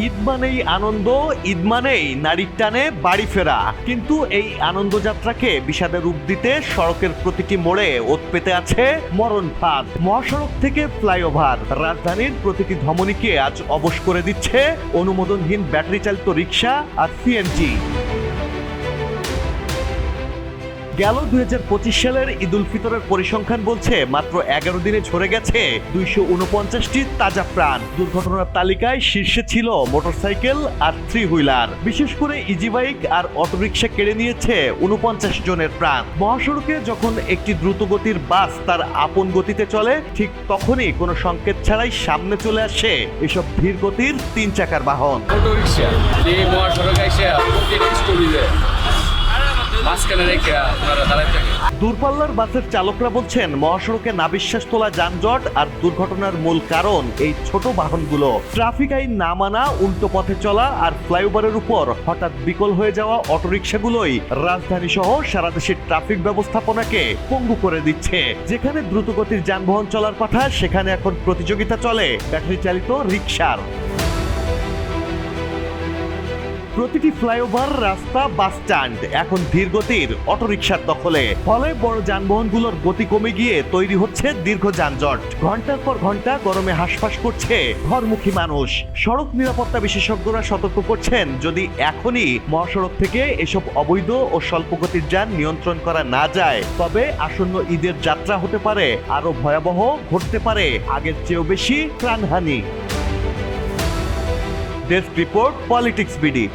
ঈদ মানেই আনন্দ, ঈদ মানেই নারীর টানে বাড়ি ফেরা, কিন্তু এই আনন্দযাত্রাকে বিষাদের রূপ দিতে সড়কের প্রতিটি মোড়ে ওত পেতে আছে মরণ ফাঁদ। মহাসড়ক থেকে ফ্লাইওভার, রাজধানীর প্রতিটি ধমনীকে আজ অবশ করে দিচ্ছে অনুমোদনহীন ব্যাটারি চালিত রিক্সা আর সিএনজি। গেল ২০২৫ সালের ঈদ উল ফিতরের পরিসংখ্যান বলছে মাত্র ১১ দিনে ঝরে গেছে ২৪৯টি তাজা প্রাণ। দুর্ঘটনার তালিকায় শীর্ষে ছিল মোটরসাইকেল আর থ্রি হুইলার। বিশেষ করে ইজি বাইক আর অটোরিকশা কেড়ে নিয়েছে ৪৯ জনের প্রাণ। মহাসড়কে যখন একটি দ্রুতগতির বাস তার আপন গতিতে চলে, ঠিক তখনই কোনো সংকেত ছাড়াই সামনে চলে আসে এসব ধীর গতির ৩ চাকার বাহন। অটোরিকশা যে মহাসড়কে এসে স্টোরি দেয়, মাঝখানে রেখে আপনারা দাঁড়ায় থাকে। দূরপাল্লার বাসের চালকরা বলছেন মহাসড়কে নাবিশ্বাস তোলা যানজট আর দুর্ঘটনার মূল কারণ এই ছোট বাহনগুলো। ট্রাফিক আইন না মানা, উল্টো পথে চলা আর ফ্লাইওভারের উপর হঠাৎ বিকল হয়ে যাওয়া অটোরিকশাগুলোই রাজধানী সহ সারা দেশের ট্রাফিক ব্যবস্থাপনাকে পঙ্গু করে দিচ্ছে। যেখানে দ্রুতগতির যানবাহন চলার কথা, সেখানে এখন প্রতিযোগিতা চলে ব্যাটারি চালিত রিকশার। প্রতিটি ফ্লাইওভার, রাস্তা, বাস স্ট্যান্ড এখন ধীরগতির অটোরিকশার দখলে। ফলে বড় যানবাহনগুলোর গতি কমে গিয়ে তৈরি হচ্ছে দীর্ঘ যানজট। ঘন্টার পর ঘন্টা গরমে হাঁসফাঁস করছে ঘরমুখী মানুষ। সড়ক নিরাপত্তা বিশেষজ্ঞরা সতর্ক করছেন, যদি এখনই মহাসড়ক থেকে এসব অবৈধ ও স্বল্পগতির যান নিয়ন্ত্রণ করা না যায়, তবে আসন্ন ঈদের যাত্রা হতে পারে আরো ভয়াবহ, ঘটতে পারে আগের চেয়েও বেশি প্রাণহানি। Desk report, politics BD.